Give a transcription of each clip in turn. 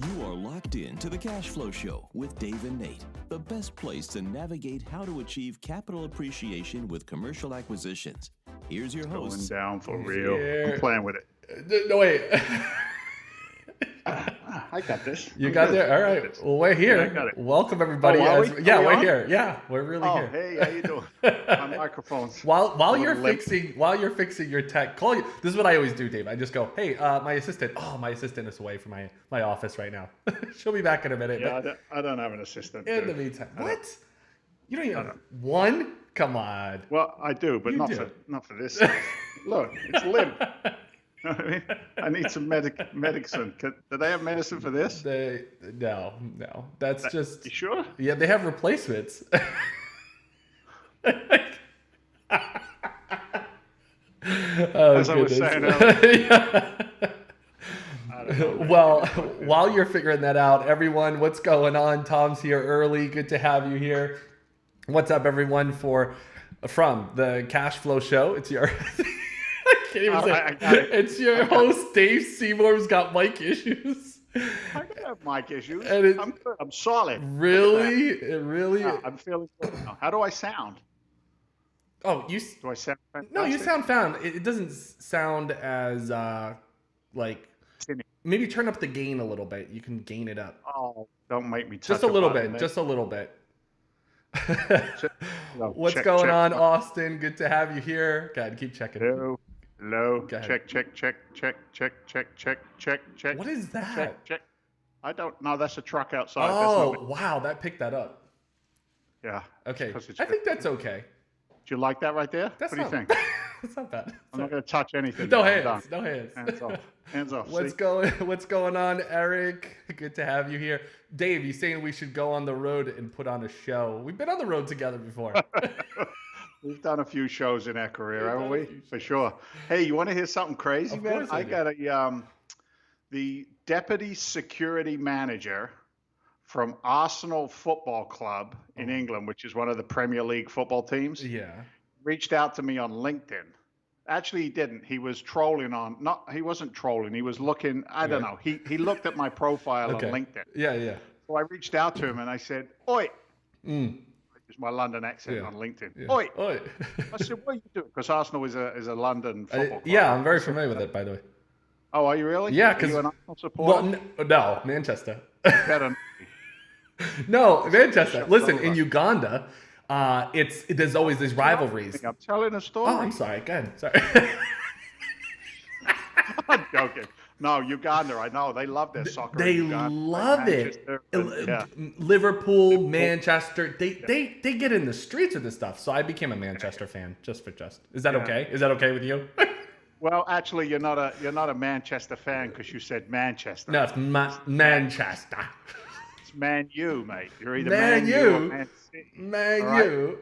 You are locked in to the Cash Flow Show with Dave and Nate, the best place to navigate how to achieve capital appreciation with commercial acquisitions. Here's your Going host. down for real. I'm playing with it. No, wait. I got this. You I'm got good. there? All right. Well, we're here. Yeah, I got it. Welcome, everybody. Oh, are we? Yeah, Are we we're on? here. Yeah, we're really Oh, here. hey, how you doing? My microphone's While a you're little limp. fixing your tech, call you. This is what I always do, Dave. I just go, hey, my assistant. Oh, my assistant is away from my office right now. She'll be back in a minute. Yeah, but I don't have an assistant. in dude. the meantime, what? You don't even have one? Come on. Well, I do, but You not do. for this stuff. Look, it's limp. You know what I mean? I need some medicine. Do they have medicine for this? No. That's just. You sure? Yeah, they have replacements. As I was saying earlier. Yeah. I don't know, man. Well, while you're figuring that out, everyone, what's going on? Tom's here early. Good to have you here. What's up, everyone? From the Cash Flow Show, it's your. I can't even say. I got it. It's your host, Dave Seymour, who's got mic issues. I don't have mic issues. And it's- I'm good. I'm solid. Really? It really? Yeah, I'm feeling good now. How do I sound? Oh, you. Do I sound fantastic? No, you sound found. It doesn't sound as like. Tinny. Maybe turn up the gain a little bit. You can gain it up. Oh, don't make me touch Just a little button bit. there. Just a little bit. No, What's check, going check. on, Austin? Good to have you here. God, keep checking. Hello. Go ahead. Check. What is that? Check. I don't know. That's a truck outside. Oh, That's not wow. That picked that up. yeah. Okay. 'Cause it's I good. think that's okay. Do you like that right there? That's what do you not, think? That's not bad. I'm not going to touch anything. No I'm done. hands. No hands. Hands off. Hands off. What's going on, Eric? Good to have you here. Dave, you saying we should go on the road and put on a show? We've been on the road together before. We've done a few shows in our career, We've haven't done a we? few For sure. Hey, you want to hear something crazy, Of man? course I I do. got a the deputy security manager from Arsenal Football Club in England, which is one of the Premier League football teams, Yeah. reached out to me on LinkedIn. Actually, he didn't. He was trolling he wasn't trolling. He was looking, I don't know. He looked at my profile Okay. on LinkedIn. Yeah. So I reached out to him and I said, "Oi," Mm. which is my London accent Yeah. on LinkedIn. Yeah. "Oi." Oi. I said, "What are you doing?" Because Arsenal is a London football club. Yeah, I'm very familiar with it, by the way. Oh, are you really? Yeah, Are 'cause- you an Arsenal supporter? Well, no, Manchester. Better. No, Manchester. Shut Listen, up. in Uganda, there's always these rivalries. I'm telling a story. Oh, I'm sorry. Go ahead. Sorry. I'm joking. No, Uganda, I know. They love their soccer. They in Uganda. love it. Manchester, yeah. Liverpool, Manchester, they get in the streets with this stuff. So I became a Manchester fan just. Is that Yeah. okay? Is that okay with you? Well, actually, you're not a Manchester fan because you said Manchester. No, it's Manchester. It's Man U, mate. You're either Man Man U or U. Man City. Man All right. U.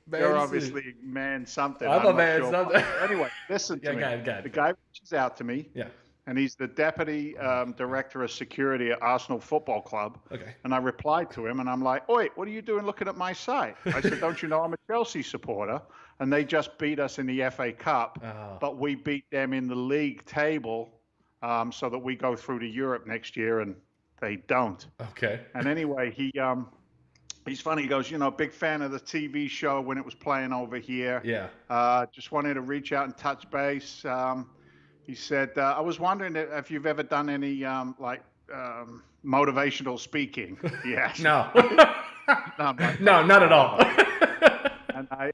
Man You're City. obviously Man something. I'm a not man sure. something. Anyway, listen to Yeah, me. go ahead. The guy reaches out to me. Yeah. And he's the deputy director of security at Arsenal Football Club. Okay. And I replied to him, and I'm like, "Oi, what are you doing looking at my site?" I said, "Don't you know I'm a Chelsea supporter? And they just beat us in the FA Cup, Oh. but we beat them in the league table, so that we go through to Europe next year, and they don't." Okay. And anyway, he's funny. He goes, big fan of the TV show when it was playing over here. Yeah. Just wanted to reach out and touch base. He said, I was wondering if you've ever done any motivational speaking. Yes. No. No, I'm like, No, not at all. and I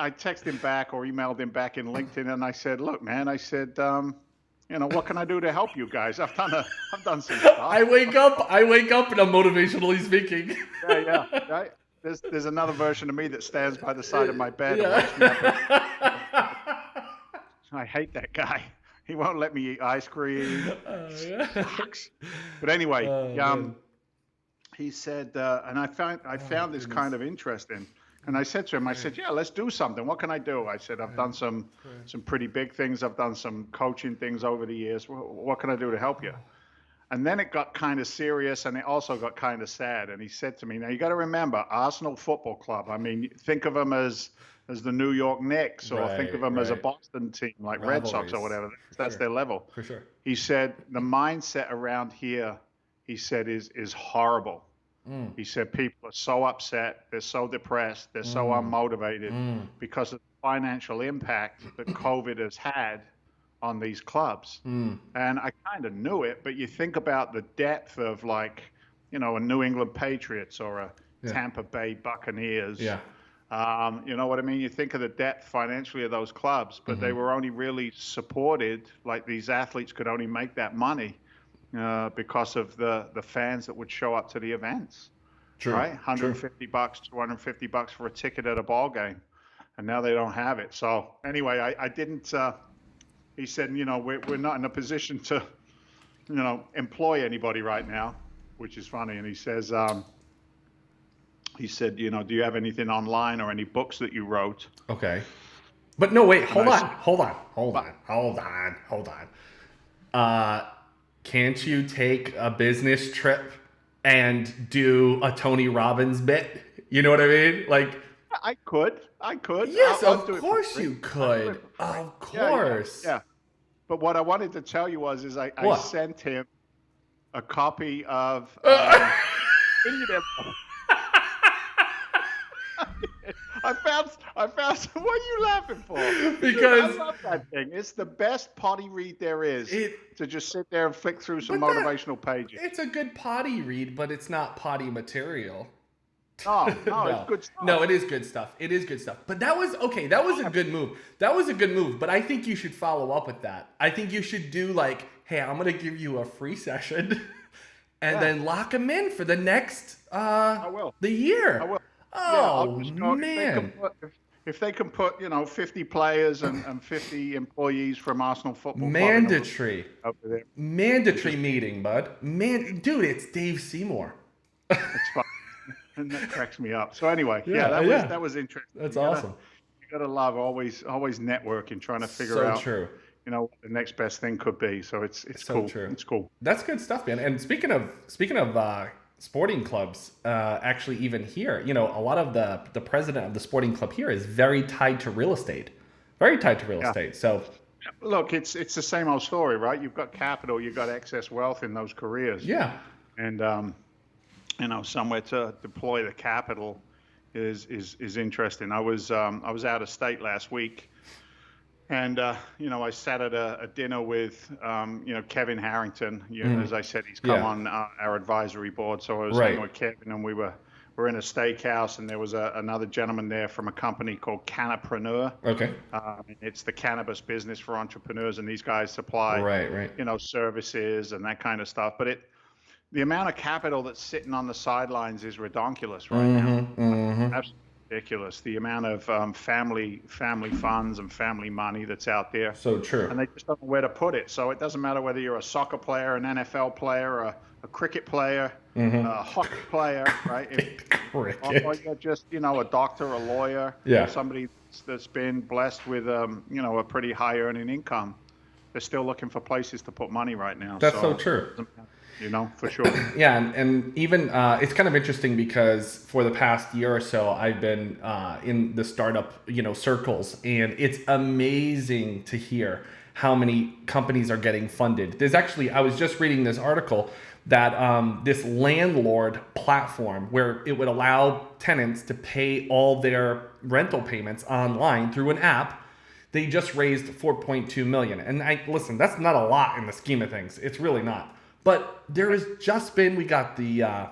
texted him back or emailed him back in LinkedIn, and I said, "Look, man," I said, what can I do to help you guys? I've done some stuff. I wake up and I'm motivationally speaking. Yeah. Right? There's another version of me that stands by the side of my bed. And Yeah. wakes me up. I hate that guy. He won't let me eat ice cream. Yeah. Sucks. But anyway, man. he said, and I found this kind of interesting. And I said to him, I said, "Yeah, let's do something. What can I do?" I said, "I've done some pretty big things. I've done some coaching things over the years. What can I do to help you?" And then it got kind of serious, and it also got kind of sad. And he said to me, "Now you got to remember, Arsenal Football Club. I mean, think of them as the New York Knicks, or think of them as a Boston team like Red Sox or Rivalries. whatever. That's their level." For sure. He said the mindset around here he said, is horrible. He said people are so upset, they're so depressed, they're so unmotivated because of the financial impact that COVID has had on these clubs. And I kind of knew it, but you think about the depth of, like, a New England Patriots or a Tampa Bay Buccaneers. Yeah. You know what I mean? You think of the depth financially of those clubs, but they were only really supported, like these athletes could only make that money because of the fans that would show up to the events. True. Right? $150, $250 for a ticket at a ball game. And now they don't have it. So anyway, I didn't, he said, we're not in a position to, employ anybody right now, which is funny. And he says, he said, do you have anything online or any books that you wrote? Okay. But no, wait, hold on. Can't you take a business trip and do a Tony Robbins bit? You know what I mean? Like, I could. Yes, of course you could. Of course. Yeah. But what I wanted to tell you was I sent him a copy of I found. What are you laughing for? Because I love that thing. It's the best potty read there is. To just sit there and flick through some motivational pages. It's a good potty read, but it's not potty material. No, it's good stuff. No, it is good stuff. But that was okay. That was a good move. But I think you should follow up with that. I think you should do like, hey, I'm gonna give you a free session, and then lock them in for the next I will. The year. I will. Oh, man. If they can put 50 players and 50 employees from Arsenal Football Mandatory. Club over there. Mandatory meeting, bud. Dude, it's Dave Seymour. It's fun. And that cracks me up. So anyway, that was interesting. That's awesome. You gotta love always networking, trying to figure out true. What the next best thing could be. So it's so cool. True. It's cool. That's good stuff, man. And speaking of sporting clubs, actually even here, a lot of the president of the sporting club here is very tied to real estate. So look, it's the same old story, right? You've got capital, you've got excess wealth in those careers. Yeah. And somewhere to deploy the capital is interesting. I was out of state last week, and I sat at a dinner with Kevin Harrington. As I said, he's come on our advisory board. So I was hanging with Kevin, and we're in a steakhouse, and there was another gentleman there from a company called Cannapreneur. Okay. It's the cannabis business for entrepreneurs, and these guys supply services and that kind of stuff. But the amount of capital that's sitting on the sidelines is redonkulous right now. Absolutely ridiculous. The amount of family funds and family money that's out there. So true. And they just don't know where to put it. So it doesn't matter whether you're a soccer player, an NFL player, a cricket player, a hockey player, right? Cricket. Or you're just, a doctor, a lawyer, somebody that's been blessed with, a pretty high earning income. They're still looking for places to put money right now. That's so true. For sure. Yeah, and even it's kind of interesting because for the past year or so, I've been in the startup, circles, and it's amazing to hear how many companies are getting funded. I was just reading this article that this landlord platform where it would allow tenants to pay all their rental payments online through an app. They just raised $4.2 million, and listen, that's not a lot in the scheme of things. It's really not. But there has just been, we got the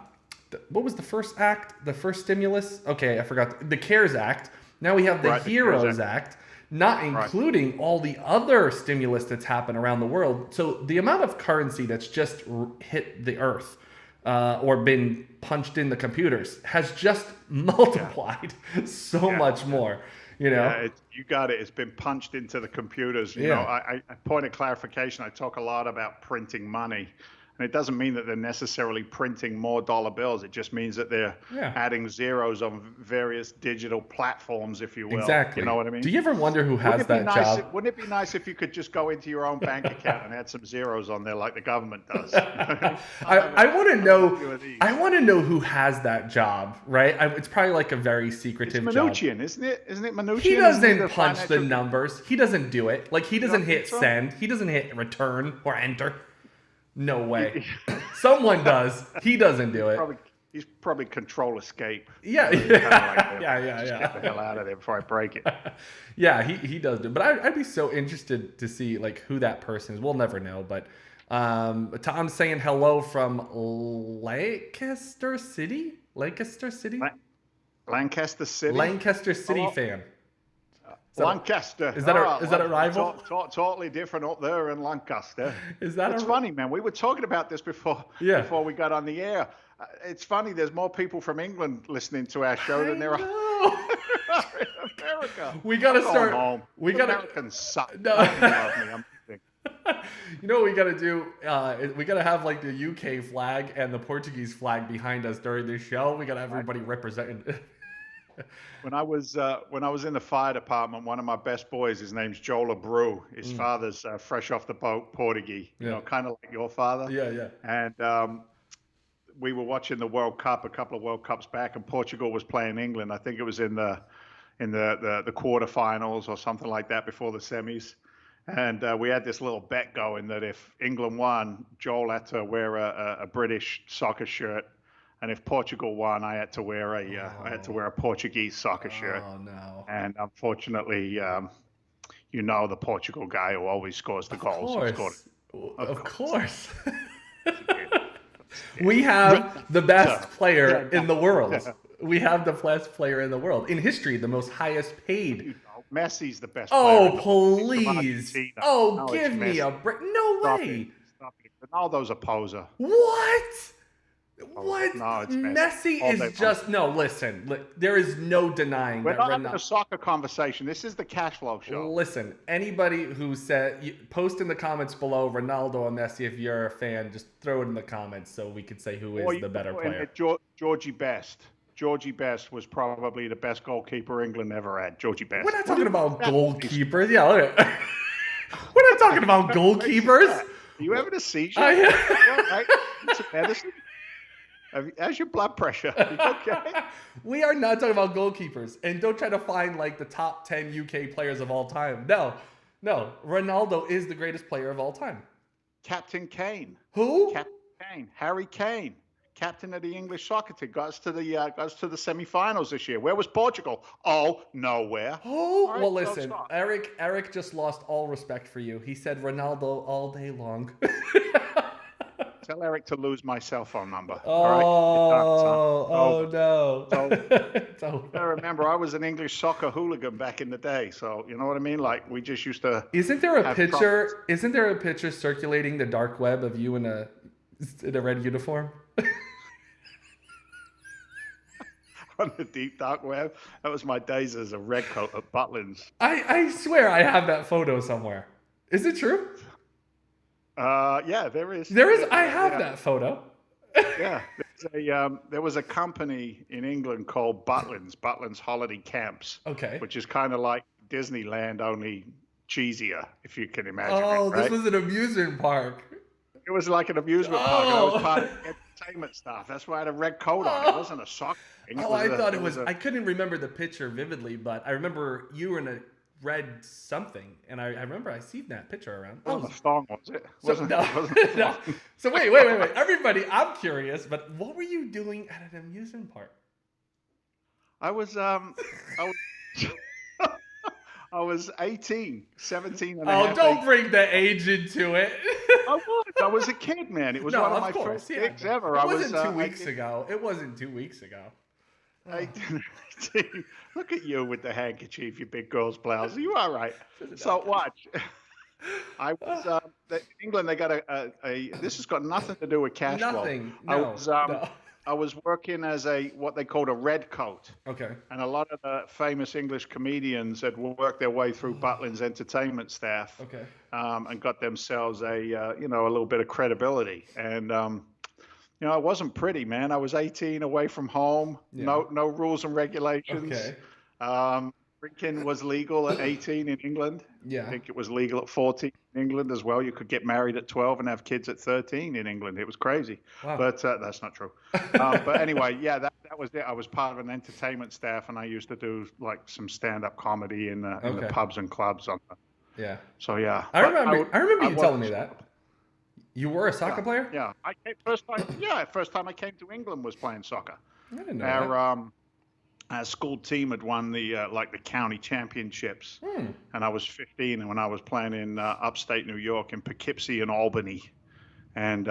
what was the first act? The first stimulus? Okay, I forgot. The CARES Act. Now we have the HEROES Act, not including all the other stimulus that's happened around the world. So the amount of currency that's just hit the earth or been punched in the computers has just multiplied so much more. Yeah, you got it. It's been punched into the computers. I point of clarification. I talk a lot about printing money. And it doesn't mean that they're necessarily printing more dollar bills. It just means that they're adding zeros on various digital platforms, if you will. Exactly. You know what I mean? Do you ever wonder who has that job? Wouldn't it be nice if you could just go into your own bank account and add some zeros on there like the government does? I want to know. I want to know who has that job, right? It's probably like a very secretive job. It's Mnuchin, isn't it? Isn't it Mnuchin? He doesn't punch the numbers. He doesn't do it. Like he doesn't hit send. He doesn't hit return or enter. No way. Someone does. He doesn't do it. He's probably control escape. Yeah, Kinda like yeah. Get the hell out of there before I break it. Yeah, he does do it. But I'd be so interested to see like who that person is. We'll never know. But Tom's saying hello from Lancaster City. Lancaster City. Lancaster City. Lancaster City fan. Lancaster. Is that a rival? Totally different up there in Lancaster. Is that? It's funny, man. We were talking about this before we got on the air. It's funny. There's more people from England listening to our show than there are in America. We gotta start. Home. We gotta. Americans suck. No. You know what we gotta do? We gotta have like the UK flag and the Portuguese flag behind us during this show. We gotta have everybody represented. When I was in the fire department, one of my best boys, his name's Joel Abreu. His father's fresh off the boat, Portuguese. You know, kind of like your father. Yeah. And we were watching the World Cup a couple of World Cups back, and Portugal was playing England. I think it was in the quarterfinals or something like that before the semis. And we had this little bet going that if England won, Joel had to wear a British soccer shirt. And if Portugal won, I had to wear a Portuguese soccer shirt. Oh no! And unfortunately, the Portugal guy who always scores the goals. Of course. We have the best player in the world. We have the best player in the world in history, the most highest paid. Messi's the best. Oh please! Oh, give me a break! No way! Stop it. Ronaldo's a poser. What? What? No, it's Messi is just no. Listen, there is no denying we're that. Not having a soccer conversation. This is the cash flow show. Listen, anybody who said, post in the comments below Ronaldo or Messi if you're a fan. Just throw it in the comments so we could say who is the better player. Georgie Best. Georgie Best was probably the best goalkeeper England ever had. Georgie Best. We're not talking about goalkeepers. Yeah, look at we're not talking about goalkeepers. Are you having a seizure? Right? It's a medicine. How's your blood pressure? Are you okay? We are not talking about goalkeepers. And don't try to find like the top 10 UK players of all time. No. Ronaldo is the greatest player of all time. Captain Kane. Who? Captain Kane. Harry Kane. Captain of the English soccer team. Got us to the semi-finals this year. Where was Portugal? Oh, nowhere. Oh, right, well, listen. Eric just lost all respect for you. He said Ronaldo all day long. Tell Eric to lose my cell phone number. Oh no. I remember I was an English soccer hooligan back in the day, so you know what I mean? Like we just used to. Isn't there a picture circulating the dark web of you in a red uniform? On the deep dark web. That was my days as a redcoat at Butlins. I swear I have that photo somewhere. Is it true? Yeah, there is. There is. I have that photo. Yeah, there was a company in England called Butlins Holiday Camps. Okay. Which is kind of like Disneyland, only cheesier, if you can imagine. Oh, right? This was an amusement park. It was like an amusement park. And I was part of the entertainment stuff. That's why I had a red coat on. It wasn't a soccer thing. I couldn't remember the picture vividly, but I remember you were in a red something, and I remember I seen that picture around. It wasn't a thong, was it? No. So wait. Everybody, I'm curious, but what were you doing at an amusement park? I was 18, 17 and a half. Oh, don't bring the age into it. I was a kid, man. It was one of my first gigs ever. It wasn't 2 weeks ago. It wasn't 2 weeks ago. 18. Look at you with the handkerchief, you big girl's blouse. Are you all right? So watch. I was in England. They got this has got nothing to do with cash flow. Nothing. No. I was working as what they called a red coat. Okay. And a lot of the famous English comedians had worked their way through Butlins entertainment staff. Okay. And got themselves a little bit of credibility. And it wasn't pretty, man. I was 18, away from home, no rules and regulations. Okay. Drinking was legal at 18 in England. Yeah. I think it was legal at 14 in England as well. You could get married at 12 and have kids at 13 in England. It was crazy. Wow. But that's not true. But anyway, yeah, that was it. I was part of an entertainment staff, and I used to do like some stand-up comedy in the pubs and clubs. So yeah. I remember you telling me that. You were a soccer player? Yeah. First time I came to England was playing soccer. I didn't know that. Our school team had won the like the county championships, and I was 15, and when I was playing in upstate New York in Poughkeepsie and Albany, and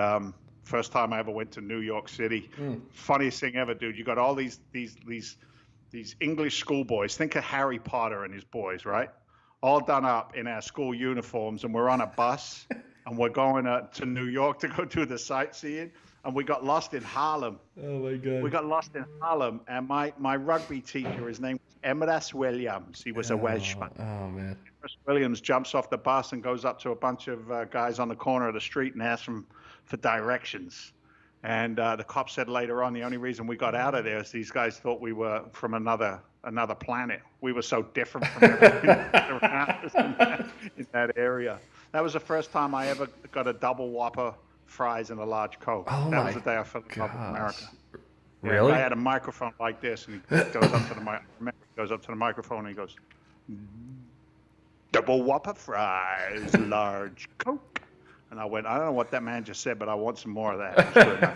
first time I ever went to New York City. Funniest thing ever, dude. You got all these English schoolboys. Think of Harry Potter and his boys, right? All done up in our school uniforms, and we're on a bus, and we're going to New York to go do the sightseeing. And we got lost in Harlem. Oh my God. We got lost in Harlem, and my rugby teacher, his name was Amaral Williams. He was a Welshman. Oh man. Amaral Williams jumps off the bus and goes up to a bunch of guys on the corner of the street and asks them for directions. And the cop said later on, the only reason we got out of there is these guys thought we were from another planet. We were so different from everything around us in that area. That was the first time I ever got a double Whopper, fries, and a large Coke. That was the day I fell in love with America. Really? I had a microphone like this, and he goes up to the microphone and he goes, double Whopper fries, large Coke. And I went, I don't know what that man just said, but I want some more of that. It was good. I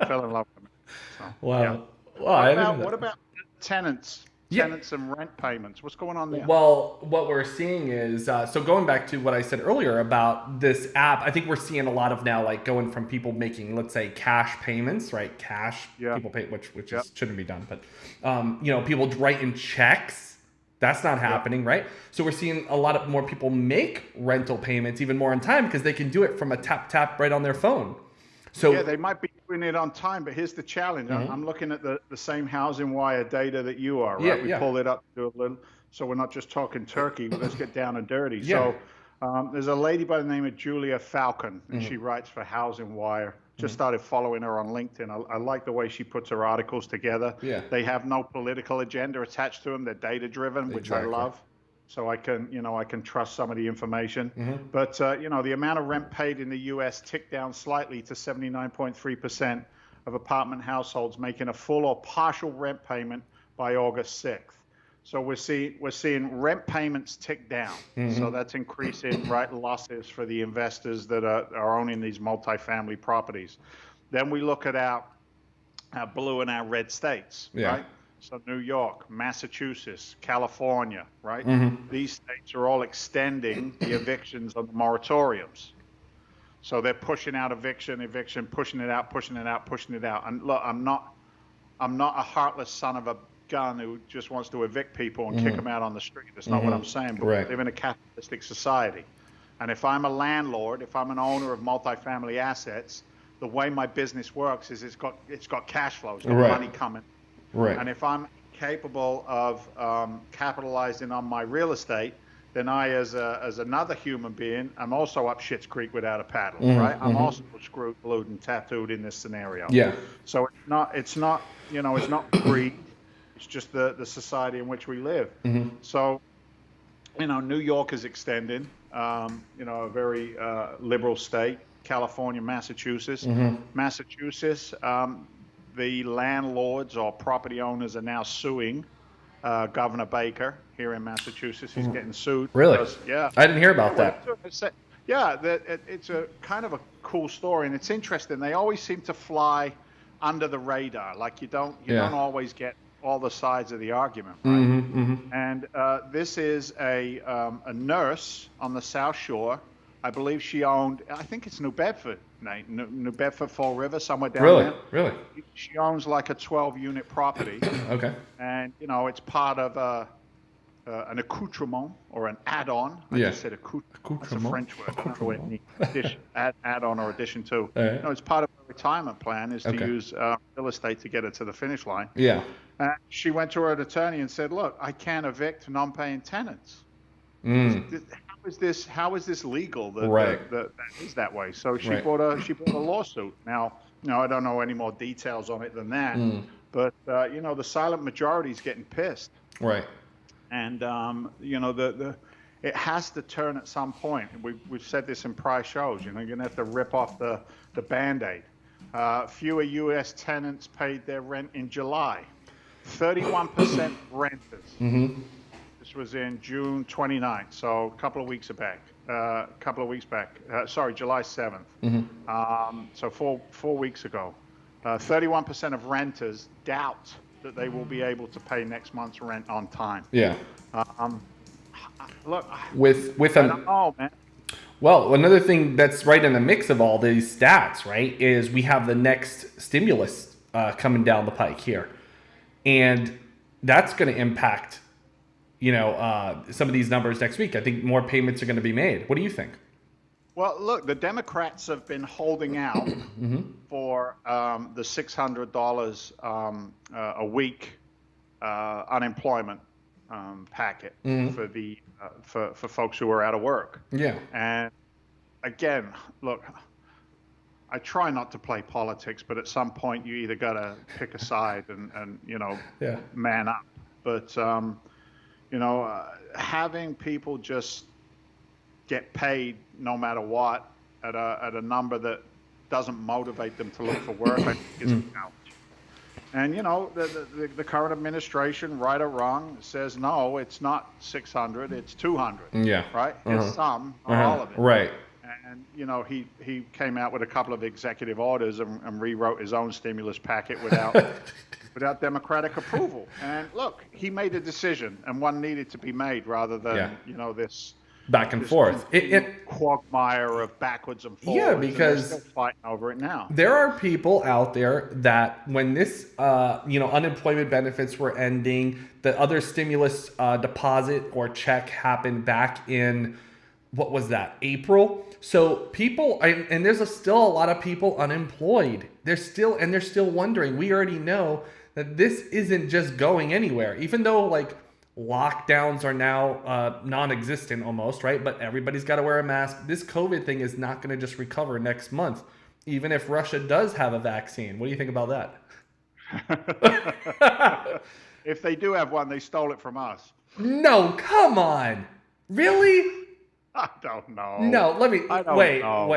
fell in love with him. So, Wow. yeah. Well, what about tenants? Tenants and rent payments. What's going on there? Well, what we're seeing is, so going back to what I said earlier about this app, I think we're seeing a lot of now, like going from people making, let's say, cash payments, right? People pay, which shouldn't be done, but, people writing checks. That's not happening, right? So we're seeing a lot of more people make rental payments even more on time because they can do it from a tap right on their phone. So yeah, they might be doing it on time, but here's the challenge. I'm looking at the same Housing Wire data that you are, right? We pulled it up to a little, so we're not just talking Turkey. Let's get down and dirty. Yeah. So there's a lady by the name of Julia Falcon, and she writes for Housing Wire. Just started following her on LinkedIn. I like the way she puts her articles together. Yeah. They have no political agenda attached to them. They're data driven, which I love. So I can trust some of the information. But the amount of rent paid in the U.S. ticked down slightly to 79.3% of apartment households making a full or partial rent payment by August 6th. So we're seeing rent payments tick down. So that's increasing losses for the investors that are owning these multifamily properties. Then we look at our blue and our red states, right? So New York, Massachusetts, California, right? These states are all extending the evictions on the moratoriums. So they're pushing out eviction, pushing it out. And look, I'm not a heartless son of a gun who just wants to evict people and kick them out on the street. That's not what I'm saying. But we live in a capitalistic society. And if I'm a landlord, if I'm an owner of multifamily assets, the way my business works is it's got cash flows, money coming. Right. And if I'm capable of capitalizing on my real estate, then I, as another human being, I'm also up shit's creek without a paddle, right? I'm also screwed, glued, and tattooed in this scenario. Yeah. So it's not greed. It's just the society in which we live. So, New York is extending. A very liberal state. California, Massachusetts. Massachusetts. The landlords or property owners are now suing Governor Baker here in Massachusetts. He's getting sued. Really? Because, I didn't hear about that. It's a kind of a cool story, and it's interesting. They always seem to fly under the radar. Like you don't always get all the sides of the argument, right? And this is a nurse on the South Shore. I believe she owned, I think it's New Bedford, Nate, New Bedford, Fall River, somewhere down there. Really? She owns like a 12-unit property. Okay. And, it's part of an accoutrement or an add-on. I just said accoutrement. That's a French word. I don't know what it means. Add-on or addition to. It's part of her retirement plan is to use real estate to get her to the finish line. Yeah. She went to her attorney and said, look, I can't evict non-paying tenants. How is this legal that is that way? So she brought a lawsuit. Now, I don't know any more details on it than that, but the silent majority is getting pissed. Right. And it has to turn at some point. We've said this in prior shows. You're going to have to rip off the Band-Aid. Fewer U.S. tenants paid their rent in July. 31% renters. This was in June 29th, so a couple of weeks back. a couple of weeks back. Sorry, July 7th. So four weeks ago. 31% of renters doubt that they will be able to pay next month's rent on time. Yeah. Look, With I don't know, man. Well, another thing that's right in the mix of all these stats, right, is we have the next stimulus coming down the pike here, and that's going to impact, some of these numbers next week. I think more payments are going to be made. What do you think? Well, look, the Democrats have been holding out for the $600 a week unemployment packet for the for folks who are out of work. Yeah. And again, look, I try not to play politics, but at some point you either got to pick a side and man up. But having people just get paid no matter what at a number that doesn't motivate them to look for work, I think is a challenge. And the current administration, right or wrong, says no, it's not 600, it's 200. Yeah. Right. It's some, not all of it. Right. And he came out with a couple of executive orders and rewrote his own stimulus packet without Democratic approval. And look, he made a decision, and one needed to be made rather than this back and forth. Quagmire of backwards and forwards. Yeah, because they're still fighting over it now. There are people out there that when this, unemployment benefits were ending, the other stimulus deposit or check happened back in, what was that, April? So people, and there's still a lot of people unemployed. They're still wondering. We already know that this isn't just going anywhere, even though lockdowns are now non-existent almost, right? But everybody's got to wear a mask. This COVID thing is not going to just recover next month, even if Russia does have a vaccine. What do you think about that? If they do have one, they stole it from us. No, come on. Really? I don't know. No, wait. Know.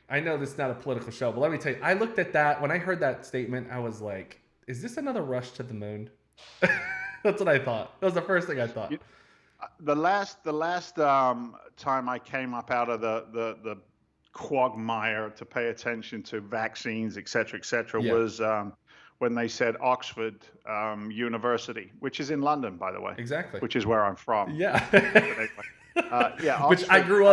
I know this is not a political show, but let me tell you, I looked at that. When I heard that statement, I was like, is this another rush to the moon? That's what I thought. That was the first thing I thought. The last time I came up out of the quagmire to pay attention to vaccines, et cetera, was when they said Oxford University, which is in London, by the way. Exactly. Which is where I'm from. Yeah. Oxford, which I grew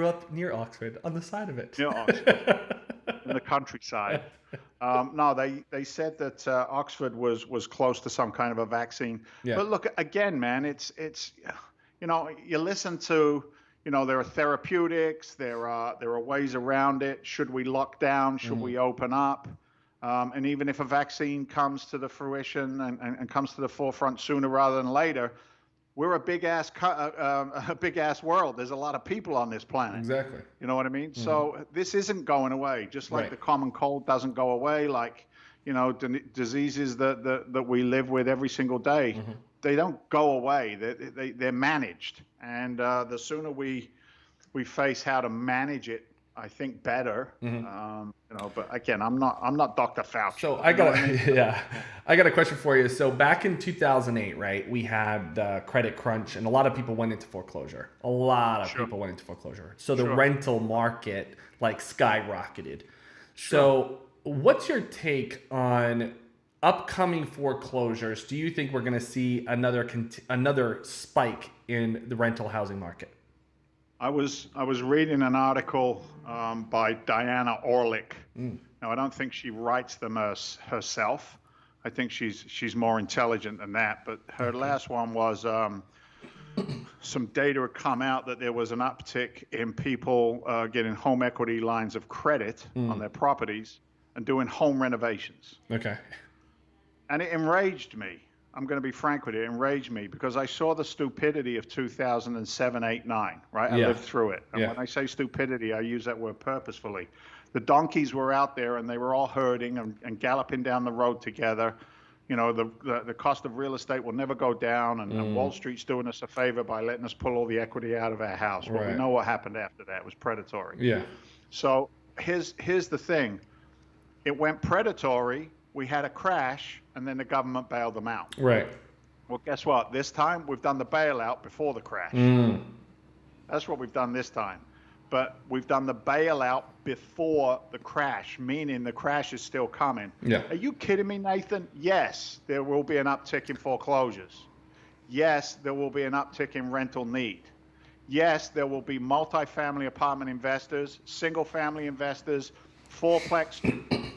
up near Oxford, on the side of it. Near Oxford, in the countryside. No, they said that Oxford was close to some kind of a vaccine. Yeah. But look, again, man, it's you listen to, there are therapeutics, there are ways around it. Should we lock down? Should we open up? And even if a vaccine comes to the fruition and comes to the forefront sooner rather than later, we're a big ass world. There's a lot of people on this planet. Exactly. You know what I mean? Mm-hmm. So this isn't going away. Just like the common cold doesn't go away, like diseases that we live with every single day, they don't go away. They're managed, and the sooner we face how to manage it, I think better. But again, I'm not Dr. Fauci. So I got a question for you. So back in 2008, right, we had the credit crunch, and a lot of people went into foreclosure. So the rental market skyrocketed. So what's your take on upcoming foreclosures? Do you think we're going to see another spike in the rental housing market? I was reading an article by Diana Orlick. Now, I don't think she writes them herself. I think she's more intelligent than that. But her last one was some data had come out that there was an uptick in people getting home equity lines of credit on their properties and doing home renovations. Okay. And it enraged me. I'm going to be frank with you. It enraged me because I saw the stupidity of 2007, 8, 9, right? I lived through it. And when I say stupidity, I use that word purposefully. The donkeys were out there and they were all herding and galloping down the road together. The cost of real estate will never go down, and Wall Street's doing us a favor by letting us pull all the equity out of our house. Well, we know what happened after that. It was predatory. Yeah. So here's the thing. It went predatory. We had a crash, and then the government bailed them out. Right. Well, guess what? This time, we've done the bailout before the crash. That's what we've done this time. But we've done the bailout before the crash, meaning the crash is still coming. Yeah. Are you kidding me, Nathan? Yes, there will be an uptick in foreclosures. Yes, there will be an uptick in rental need. Yes, there will be multifamily apartment investors, single family investors, fourplex,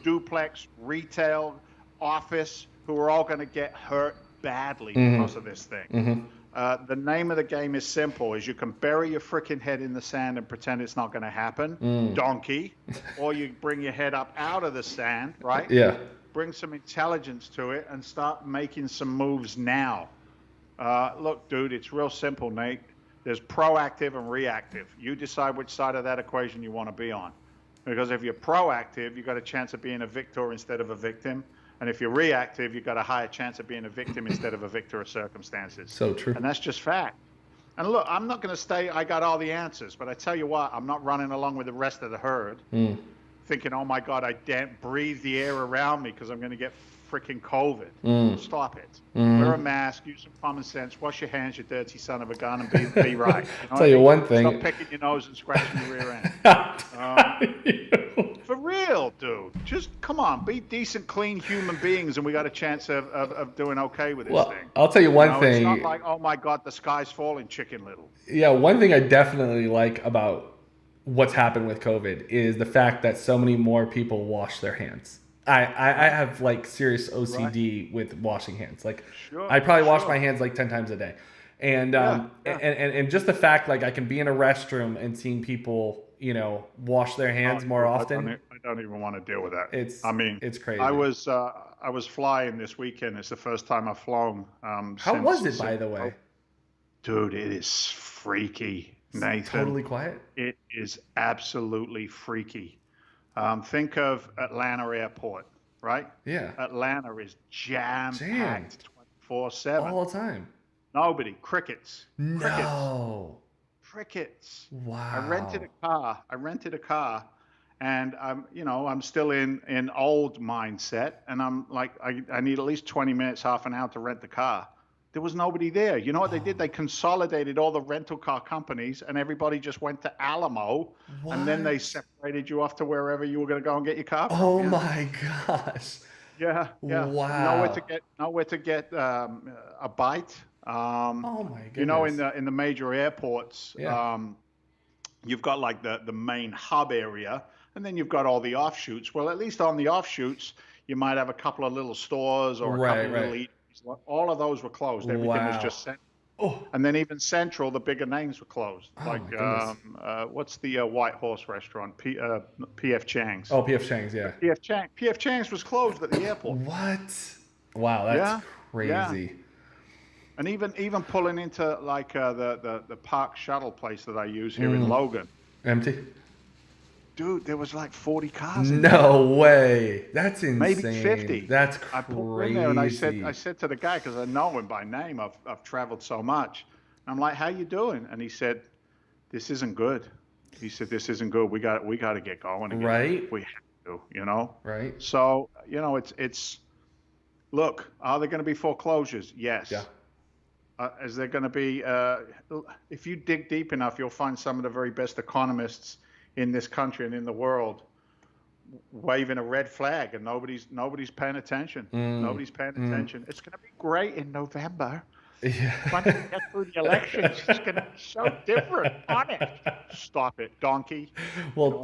duplex, retail, office, who are all going to get hurt badly because of this thing. The name of the game is simple: is you can bury your freaking head in the sand and pretend it's not going to happen, donkey, or you bring your head up out of the sand, right? Yeah. Bring some intelligence to it and start making some moves now. Look, dude, it's real simple, Nate. There's proactive and reactive. You decide which side of that equation you want to be on. Because if you're proactive, you've got a chance of being a victor instead of a victim. And if you're reactive, you've got a higher chance of being a victim instead of a victor of circumstances. So true. And that's just fact. And look, I'm not going to say I got all the answers, but I tell you what, I'm not running along with the rest of the herd thinking, oh my God, I can't breathe the air around me because I'm going to get freaking COVID. Stop it. Wear a mask, use some common sense, wash your hands, you dirty son of a gun, and be right. You know Tell you one thing. Stop picking your nose and scratching your rear end. For real, dude. Just come on, be decent, clean human beings, and we got a chance of doing okay with this thing. I'll tell you one thing. It's not like, oh my God, the sky's falling, Chicken Little. Yeah, one thing I definitely like about what's happened with COVID is the fact that so many more people wash their hands. I have like serious OCD with washing hands. Like I probably wash my hands like 10 times a day. And and just the fact like I can be in a restroom and seeing people, you know, wash their hands more often. I don't even want to deal with that. It's crazy. I was flying this weekend. It's the first time I've flown. How was it, by the way? Dude, it is freaky, Nathan. Totally quiet? It is absolutely freaky. Think of Atlanta Airport, right? Yeah. Atlanta is jam-packed 24/7. All the time. Nobody. Crickets. No. Crickets. Wow. I rented a car, and I'm still in old mindset, and I'm like, I need at least 20 minutes, half an hour to rent the car. There was nobody there. You know what they did? They consolidated all the rental car companies, and everybody just went to Alamo, and then they separated you off to wherever you were going to go and get your car from. Oh my gosh. Yeah. Wow. Nowhere to get a bite. Oh my goodness. You know, in the major airports, you've got like the main hub area, and then you've got all the offshoots. Well, at least on the offshoots, you might have a couple of little stores or a couple of little eateries. All of those were closed. Everything was just Central. Oh. And then even Central, the bigger names were closed. What's the White Horse restaurant? P.F. Chang's. Oh, P.F. Chang's, yeah. P.F. Chang's was closed at the airport. What? Wow, that's crazy. Yeah. And even pulling into like the park shuttle place that I use here in Logan. Empty? Dude, there was like 40 cars in there. Way. That's insane. Maybe 50. That's crazy. I pulled in there and I said to the guy, because I know him by name, I've traveled so much. I'm like, how you doing? And he said, this isn't good. He said, this isn't good. We got to get going again. Right. We have to, you know? Right. So, you know, it's look, are there going to be foreclosures? Yes. Yeah. Is there going to be, if you dig deep enough, you'll find some of the very best economists in this country and in the world waving a red flag, and nobody's paying attention. Nobody's paying attention. It's going to be great in November. Yeah. Once we get through the elections, it's going to be so different. Honest. Stop it, donkey. Well,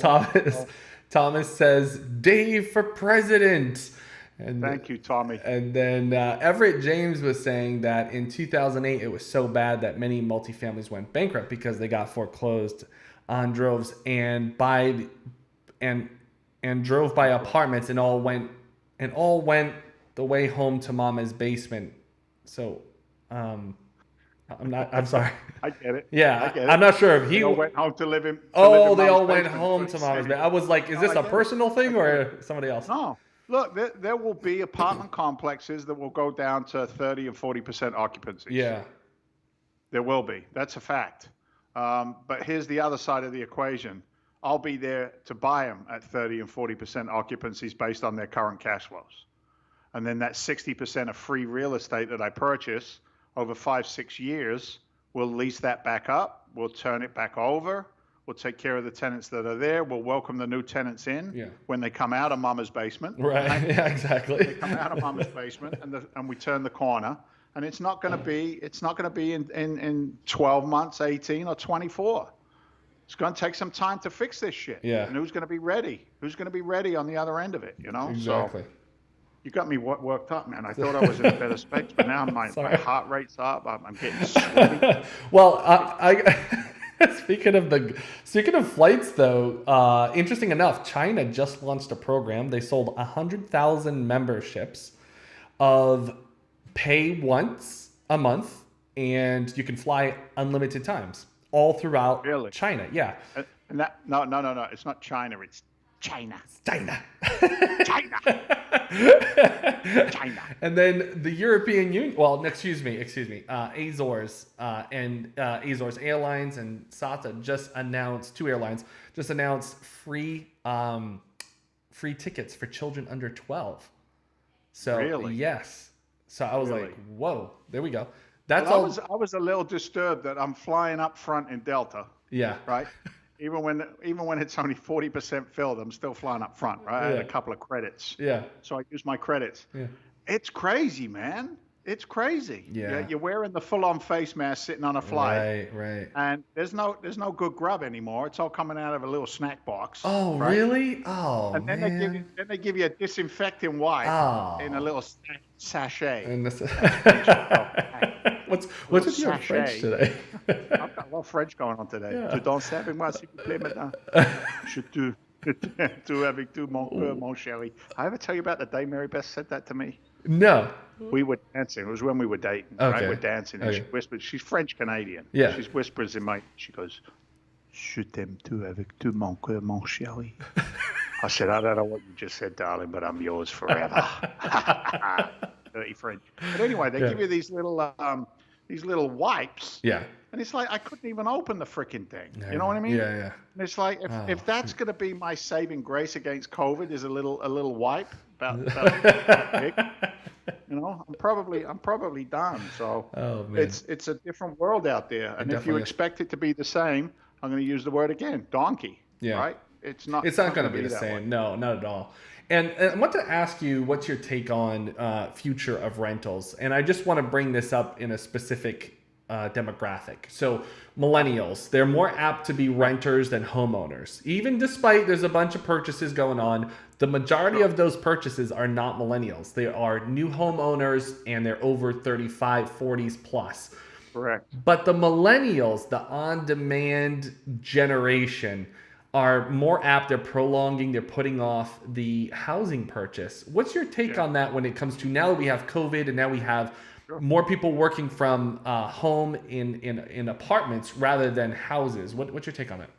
Thomas says, Dave for president. And thank you, Tommy. And then Everett James was saying that in 2008, it was so bad that many multifamilies went bankrupt because they got foreclosed on droves and drove by apartments and all went the way home to mama's basement. So I'm sorry. I get it. Yeah, I get it. I'm not sure if he went home to live in. They all went home to mama's basement. I was like, is this a personal thing or somebody else? No. Look, there will be apartment complexes that will go down to 30 and 40% occupancy. Yeah. There will be. That's a fact. But here's the other side of the equation. I'll be there to buy them at 30 and 40% occupancies based on their current cash flows. And then that 60% of free real estate that I purchase over 5-6 years will lease that back up. We'll turn it back over. We'll take care of the tenants that are there. We'll welcome the new tenants in when they come out of Mama's basement. Right. Yeah, exactly. They come out of Mama's basement, and we turn the corner. And it's not going to be in 12 months, 18 or 24. It's going to take some time to fix this shit. Yeah. And who's going to be ready? Who's going to be ready on the other end of it? You know. Exactly. So you got me worked up, man. I thought I was in a better space, but now my heart rate's up. I'm getting sweaty. Well, I speaking of flights, though, interesting enough, China just launched a program. They sold 100,000 memberships of pay once a month, and you can fly unlimited times all throughout China. Yeah. And that, no. It's not China. It's China. China. China. China. And then the European Union, excuse me, Azores and Azores Airlines and SATA just announced, two airlines just announced free tickets for children under 12. So yes. So I was like, whoa, there we go. I was a little disturbed that I'm flying up front in Delta. Yeah. Right. Even when it's only 40% filled, I'm still flying up front, right? I had a couple of credits. Yeah. So I used my credits. Yeah. It's crazy, man. It's crazy. Yeah. You're wearing the full-on face mask sitting on a flight. Right. And there's no good grub anymore. It's all coming out of a little snack box. Oh, right? Really? Oh, and then man. they give you a disinfecting wipe in a little sachet. And this, what's with your French today? I've got a lot of French going on today. Yeah. Tu danses avec moi, s'il vous plaît, maintenant. Je te avec tout mon cœur, mon chéri. I ever tell you about the day Mary Beth said that to me? No. We were dancing. It was when we were dating. Okay. Right? We're dancing. And she whispered. She's French Canadian. Yeah. She whispers in my. She goes, "Je t'aime tout avec tout mon cœur, mon chéri." I said, "I don't know what you just said, darling, but I'm yours forever." Dirty French. But anyway, they give you these little wipes. Yeah. And it's like I couldn't even open the freaking thing. You know what I mean? Yeah. And it's like if that's going to be my saving grace against COVID is a little wipe about big, you know, I'm probably done. So it's a different world out there. And if you expect it to be the same, I'm going to use the word again, donkey. Yeah. Right? It's not going to be the same. Way. No, not at all. And I want to ask you, what's your take on future of rentals? And I just want to bring this up in a specific demographic. So millennials, they're more apt to be renters than homeowners. Even despite there's a bunch of purchases going on, the majority of those purchases are not millennials. They are new homeowners and they're over 35, 40s plus. Correct. But the millennials, the on-demand generation, are more apt. They're prolonging, they're putting off the housing purchase. What's your take on that when it comes to now that we have COVID and now we have more people working from home in apartments rather than houses? What's your take on it?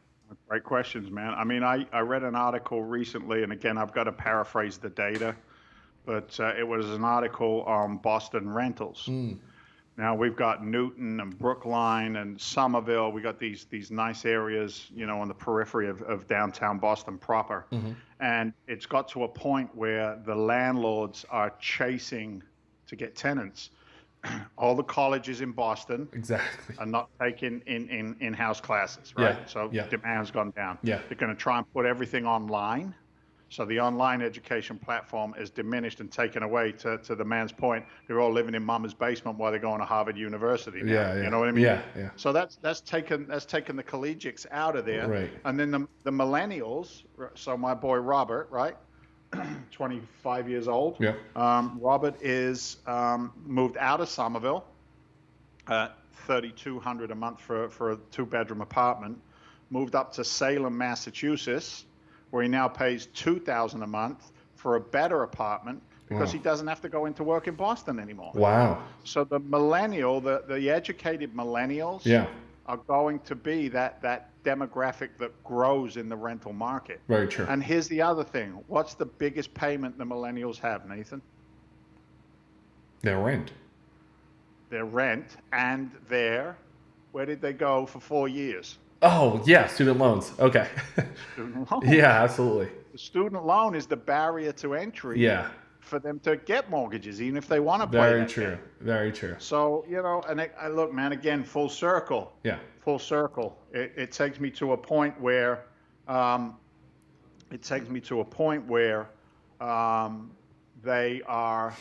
Great questions, man. I mean, I read an article recently, and again, I've got to paraphrase the data, but it was an article on Boston rentals. Now we've got Newton and Brookline and Somerville. We got these nice areas, you know, on the periphery of downtown Boston proper. And it's got to a point where the landlords are chasing to get tenants. All the colleges in Boston are not taking in-house classes, right? Demand's gone down. They're going to try and put everything online. So the online education platform is diminished and taken away. To the man's point, they're all living in mama's basement while they're going to Harvard University now. You know what I mean? Yeah. So that's taken the collegiates out of there. Right. And then the millennials. So my boy Robert, right? 25 years old. Yeah. Robert is moved out of Somerville, $3,200 a month for a 2-bedroom apartment. Moved up to Salem, Massachusetts, where he now pays $2,000 a month for a better apartment because he doesn't have to go into work in Boston anymore. Wow. So the educated millennials are going to be that demographic that grows in the rental market. Very true. And here's the other thing. What's the biggest payment the millennials have, Nathan? Their rent. Their rent and where did they go for 4 years? Oh, yeah, student loans. Okay. Student loan. Yeah, absolutely. The student loan is the barrier to entry. Yeah. for them to get mortgages, even if they want to play Very that true. game. Very true. So, and I look, man, again, full circle. Yeah. Full circle. It takes me to a point where, they are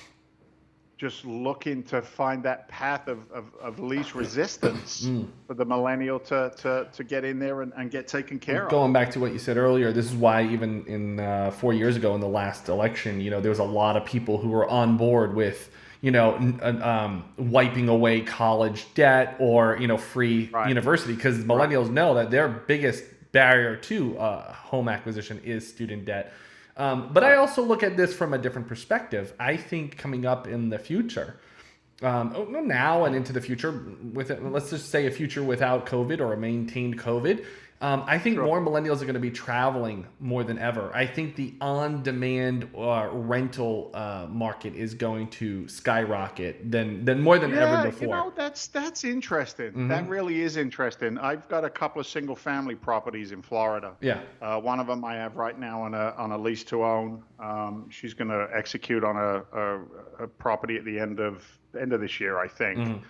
just looking to find that path of least resistance for the millennial to get in there and get taken care of. Going back to what you said earlier, this is why even in 4 years ago in the last election, there was a lot of people who were on board with, wiping away college debt or, free university, because millennials know that their biggest barrier to home acquisition is student debt. But I also look at this from a different perspective. I think coming up in the future, now and into the future, let's just say a future without COVID or a maintained COVID, I think more millennials are going to be traveling more than ever. I think the on-demand rental market is going to skyrocket than more than ever before. That's interesting. That really is interesting. I've got a couple of single-family properties in Florida. Yeah. One of them I have right now on a lease to own. She's going to execute on a property at the end of this year, I think.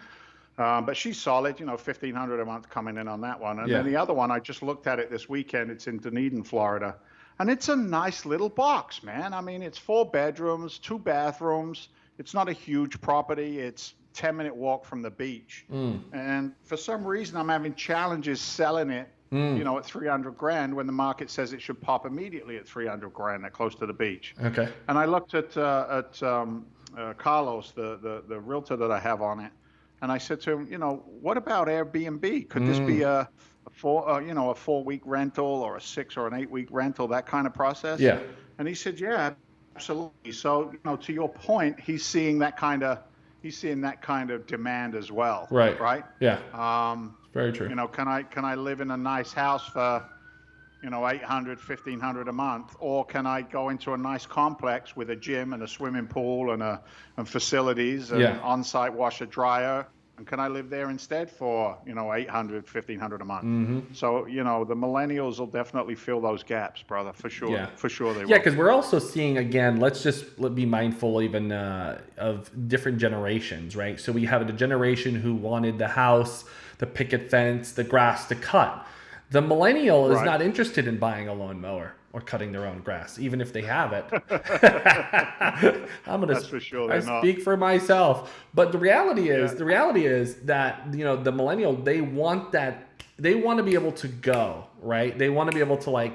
But she's solid, $1,500 a month coming in on that one. And then the other one, I just looked at it this weekend. It's in Dunedin, Florida. And it's a nice little box, man. I mean, it's 4 bedrooms, 2 bathrooms. It's not a huge property. It's 10-minute walk from the beach. And for some reason, I'm having challenges selling it, at $300,000 when the market says it should pop immediately at $300,000 that close to the beach. Okay. And I looked at Carlos, the realtor that I have on it. And I said to him, what about Airbnb? Could this be a 4-week rental or a 6 or an 8-week rental, that kind of process? Yeah. And he said, yeah, absolutely. So, to your point, he's seeing that kind of demand as well. Right. Right. Yeah. Very true. Can I live in a nice house for, $800, $1,500 a month, or can I go into a nice complex with a gym and a swimming pool and facilities and on-site washer dryer, and can I live there instead for $800, $1,500 a month? So the millennials will definitely fill those gaps, brother, for sure. Yeah. For sure they will. Yeah, because we're also seeing, again, let's be mindful even of different generations, right? So we have a generation who wanted the house, the picket fence, the grass to cut. The millennial is not interested in buying a lawnmower or cutting their own grass, even if they have it. That's for sure. I speak for myself. But the reality is that, the millennial, they want to be able to go, right? They want to be able to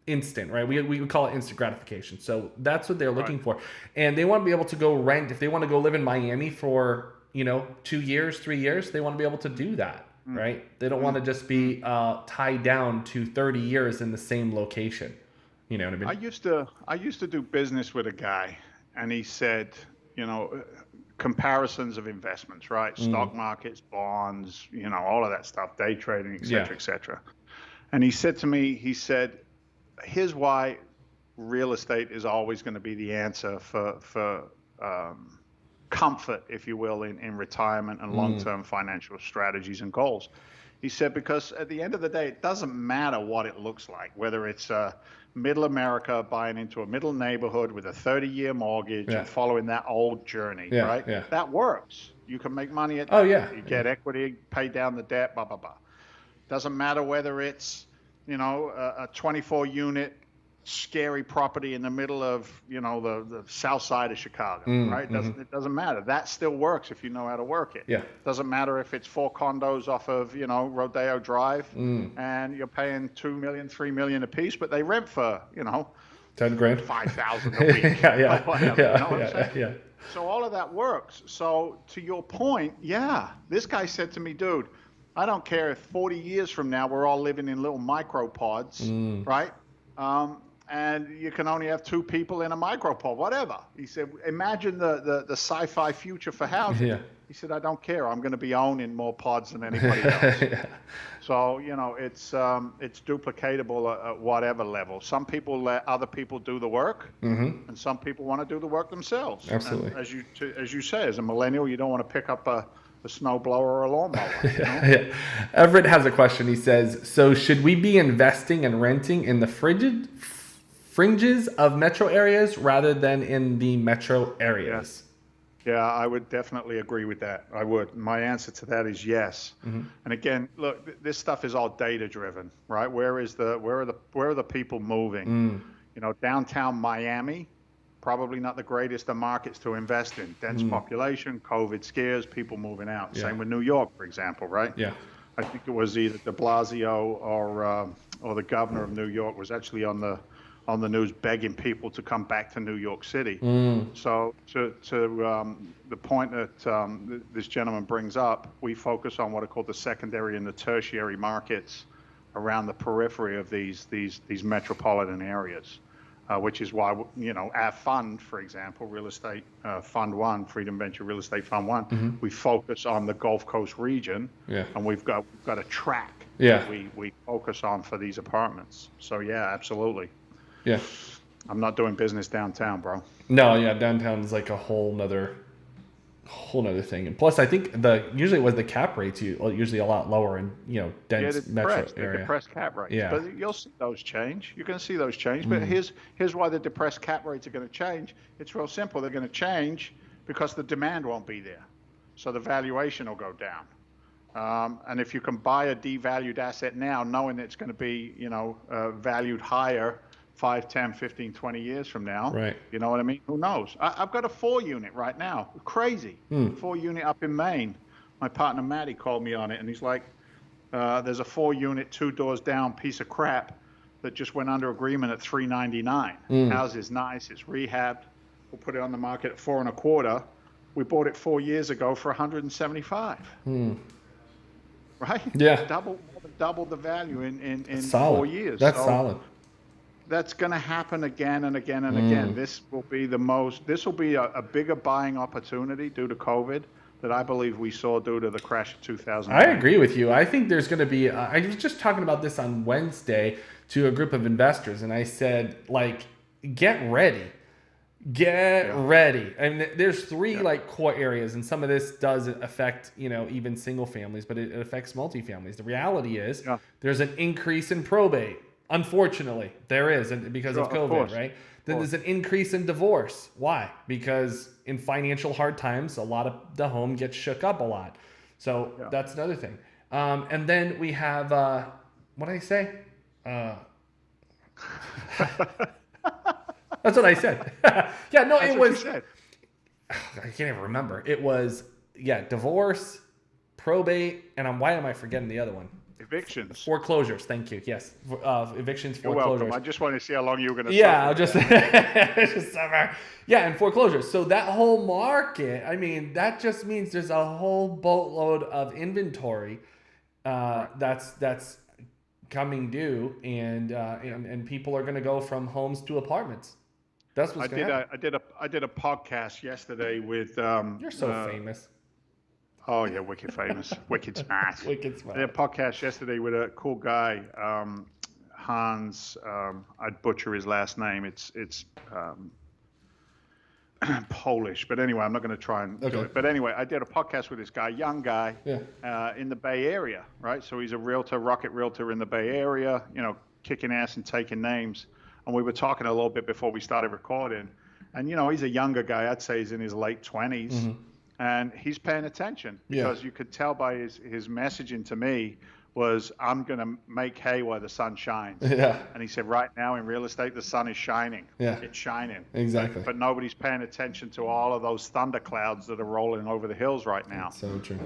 instant, right? We would call it instant gratification. So that's what they're looking for. And they want to be able to go rent. If they want to go live in Miami for, 2 years, 3 years, they want to be able to do that. Right? They don't want to just be tied down to 30 years in the same location. You know what I mean? I used to do business with a guy, and he said, comparisons of investments, right? Stock markets, bonds, all of that stuff, day trading, et cetera, et cetera. And he said to me, here's why real estate is always going to be the answer for comfort, if you will, in retirement and long-term financial strategies and goals. He said, because at the end of the day, it doesn't matter what it looks like, whether it's middle America buying into a middle neighborhood with a 30-year mortgage and following that old journey, right? Yeah. That works. You can make money at that. You get equity, pay down the debt, blah, blah, blah. Doesn't matter whether it's, a 24-unit scary property in the middle of the south side of Chicago, right? It doesn't matter. That still works if you know how to work it. Yeah. Doesn't matter if it's 4 condos off of Rodeo Drive and you're paying $2 million, $3 million a piece, but they rent for $10,000 $5,000 a week. Yeah. So all of that works. So to your point, this guy said to me, dude, I don't care if 40 years from now we're all living in little micro pods, right? And you can only have 2 people in a micropod, whatever. He said, imagine the sci-fi future for housing. Yeah. He said, I don't care. I'm going to be owning more pods than anybody else. So, it's duplicatable at whatever level. Some people let other people do the work, and some people want to do the work themselves. Absolutely. And as you say, as a millennial, you don't want to pick up a snowblower or a lawnmower. Everett has a question. He says, so should we be investing and renting in the fringes of metro areas rather than in the metro areas. Yeah, I would definitely agree with that. I would. My answer to that is yes. Mm-hmm. And again, look, this stuff is all data driven, right? Where are the people moving? You know, downtown Miami, probably not the greatest of markets to invest in. Dense population, COVID scares, people moving out. Yeah. Same with New York, for example, right? Yeah. I think it was either de Blasio or the governor of New York was actually on the news begging people to come back to New York City. So to the point that this gentleman brings up, we focus on what are called the secondary and the tertiary markets around the periphery of these metropolitan areas, which is why, you know, our fund, for example, Real Estate Fund 1, Freedom Venture Real Estate Fund 1, we focus on the Gulf Coast region, and we've got a track that we focus on for these apartments. So yeah, absolutely. Yeah. I'm not doing business downtown, bro. No, yeah, downtown is like a whole nother thing. And plus, I think usually the cap rates usually a lot lower in, you know, dense metro area. Depressed cap rates. Yeah. But you'll see those change. You're going to see those change. But here's why the depressed cap rates are going to change. It's real simple. They're going to change because the demand won't be there. So the valuation will go down. And if you can buy a devalued asset now, knowing it's going to be, you know, valued higher 5, 10, 15, 20 years from now. Right. You know what I mean? Who knows? I've got a 4-unit right now. Crazy. 4-unit up in Maine. My partner Matty called me on it, and he's like, there's a 4-unit, 2 doors down piece of crap that just went under agreement at $399. House is nice. It's rehabbed. We'll put it on the market at $425. We bought it 4 years ago for $175. Right? Yeah. Double the value in 4 years. That's solid. That's going to happen again and again and again. This will be a bigger buying opportunity due to COVID that I believe we saw due to the crash of 2008. I agree with you. I think there's going to be, I was just talking about this on Wednesday to a group of investors, and I said, like, get ready. Get ready. And there's 3 like core areas, and some of this does affect, you know, even single families, but it affects multifamilies. The reality is there's an increase in probate. Unfortunately, there is, and because of COVID, right? Then there's an increase in divorce. Why? Because in financial hard times, a lot of the home gets shook up a lot. So that's another thing. And then we have, what did I say? That's what I said. Yeah, no, That's it what was. you said. I can't even remember. It was, divorce, probate, and why am I forgetting the other one? Evictions. Foreclosures. Thank you. Yes. Evictions, You're foreclosures. welcome. I just wanted to see how long you were going to I'll just, and foreclosures. So that whole market, I mean, that just means there's a whole boatload of inventory that's coming due, and people are going to go from homes to apartments. That's what's going to happen. I did a podcast yesterday with. You're so famous. Oh yeah, wicked famous, wicked smart. Wicked smart. I did a podcast yesterday with a cool guy, Hans. I'd butcher his last name. It's Polish, but anyway, I'm not going to try and do it. But anyway, I did a podcast with this guy, young guy, in the Bay Area, right? So he's a realtor, rocket realtor in the Bay Area, you know, kicking ass and taking names. And we were talking a little bit before we started recording. And, you know, he's a younger guy. I'd say he's in his late 20s. Mm-hmm. And he's paying attention because you could tell by his messaging to me was, I'm going to make hay while the sun shines. Yeah. And he said, right now in real estate, the sun is shining. Yeah. It's shining. Exactly. But nobody's paying attention to all of those thunder clouds that are rolling over the hills right now. That's so true.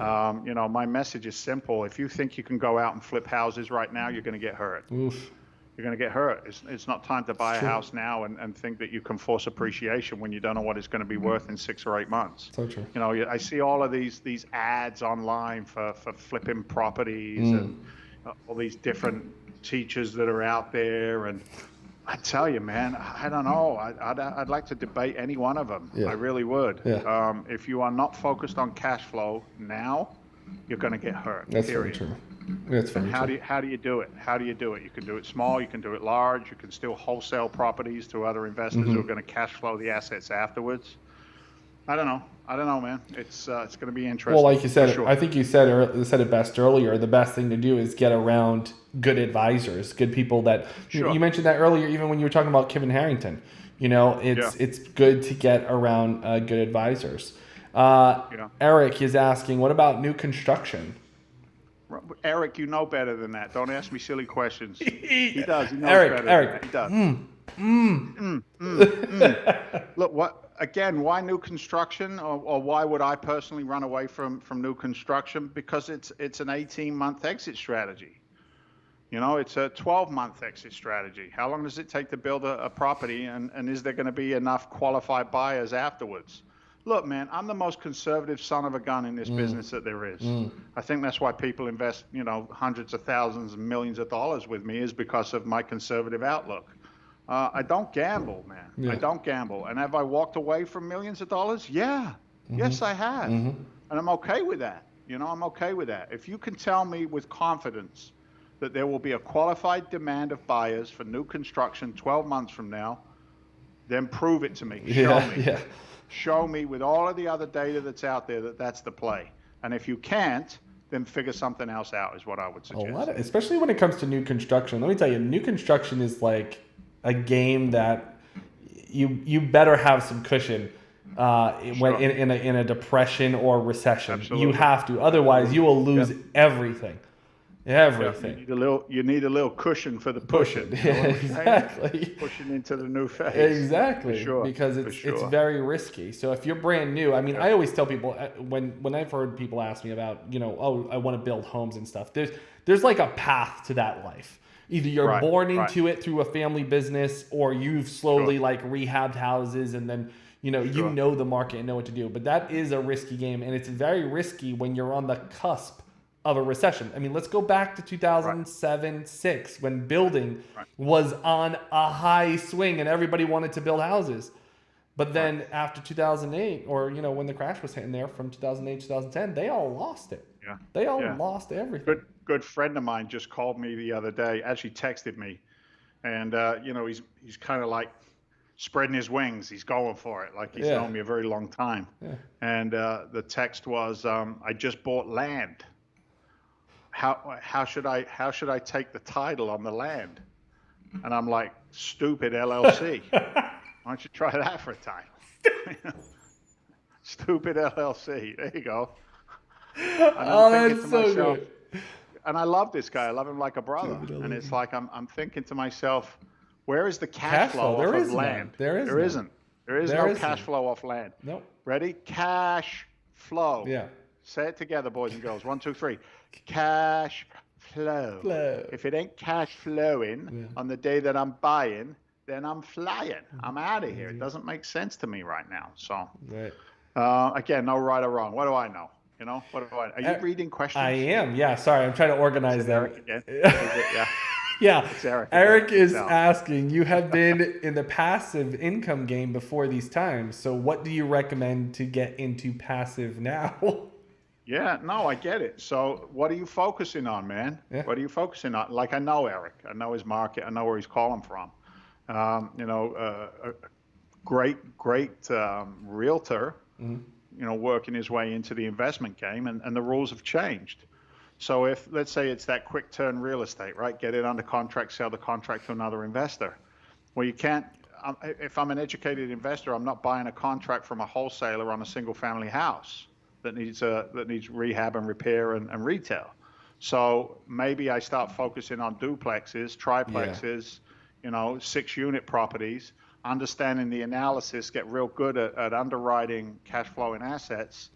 You know, my message is simple. If you think you can go out and flip houses right now, you're going to get hurt. Oof. You're going to get hurt. It's not time to buy a house now and think that you can force appreciation when you don't know what it's going to be worth in 6 or 8 months. So true. You know, I see all of these ads online for flipping properties and all these different teachers that are out there. And I tell you, man, I don't know. I'd like to debate any one of them. Yeah. I really would. Yeah. If you are not focused on cash flow now, you're going to get hurt. That's very true. That's very true. How do you do it? How do you do it? You can do it small. You can do it large. You can still wholesale properties to other investors who are going to cash flow the assets afterwards. I don't know. I don't know, man. It's going to be interesting. Well, like you said, sure. I think you said it best earlier. The best thing to do is get around good advisors, good people that Sure. you mentioned that earlier. Even when you were talking about Kevin Harrington, it's good to get around good advisors. Eric is asking, what about new construction? Eric, you know better than that. Don't ask me silly questions. He does. He knows better Eric. than that. He does. Look, why new construction, or why would I personally run away from new construction? Because it's an 18-month exit strategy. It's a 12-month exit strategy. How long does it take to build a property, and is there going to be enough qualified buyers afterwards? Look, man, I'm the most conservative son of a gun in this business that there is. I think that's why people invest, hundreds of thousands and millions of dollars with me, is because of my conservative outlook. I don't gamble, man. Yeah. I don't gamble. And have I walked away from millions of dollars? Yeah. Yes, I have. And I'm okay with that. I'm okay with that. If you can tell me with confidence that there will be a qualified demand of buyers for new construction 12 months from now, then prove it to me. Show me. Yeah. Show me with all of the other data that's out there that that's the play. And if you can't, then figure something else out, is what I would suggest. Especially when it comes to new construction. Let me tell you, new construction is like a game that you better have some cushion when in a depression or recession. Absolutely. You have to. Otherwise, you will lose everything. Everything. Yeah, you need a little cushion for the pushing. Exactly. Pushing into the new phase. Exactly. For sure. Because it's very risky. So if you're brand new, I mean, I always tell people when I've heard people ask me about, I want to build homes and stuff. There's like a path to that life. Either you're born into it through a family business, or you've slowly like rehabbed houses, and then you know the market and know what to do. But that is a risky game, and it's very risky when you're on the cusp of a recession. I mean, let's go back to 2007-06 when building was on a high swing and everybody wanted to build houses. But then after 2008, or when the crash was hitting there from 2008 2010, they all lost it. Yeah. They all lost everything. Good friend of mine just called me the other day, actually texted me, and he's kind of like spreading his wings. He's going for it, like he's known me a very long time. Yeah. And the text was, I just bought land. How should I take the title on the land? And I'm like, stupid LLC. Why don't you try that for a time? Stupid LLC. There you go. That's so good. And I love this guy. I love him like a brother. And it's like I'm thinking to myself, where is the cash flow off of land? There isn't. There is no cash flow off land. Nope. Ready? Cash flow. Yeah. Say it together, boys and girls. 1, 2, 3. Cash flow. If it ain't cash flowing on the day that I'm buying, then I'm flying. I'm out of here. It doesn't make sense to me right now. So, again, no right or wrong. What do I know? What do I? Are you reading questions? I am. Yeah. Sorry, I'm trying to organize them. Yeah. Yeah. It's Eric. Eric is asking, you have been in the passive income game before these times. So what do you recommend to get into passive now? Yeah, no, I get it. So what are you focusing on, man? Yeah. What are you focusing on? Like, I know Eric. I know his market. I know where he's calling from. A great realtor, working his way into the investment game, and the rules have changed. So if, let's say it's that quick turn real estate, right? Get it under contract, sell the contract to another investor. Well, you can't, if I'm an educated investor, I'm not buying a contract from a wholesaler on a single family house that needs rehab and repair and retail. So maybe I start focusing on duplexes, triplexes, 6-unit properties, understanding the analysis, get real good at underwriting cash flowing assets,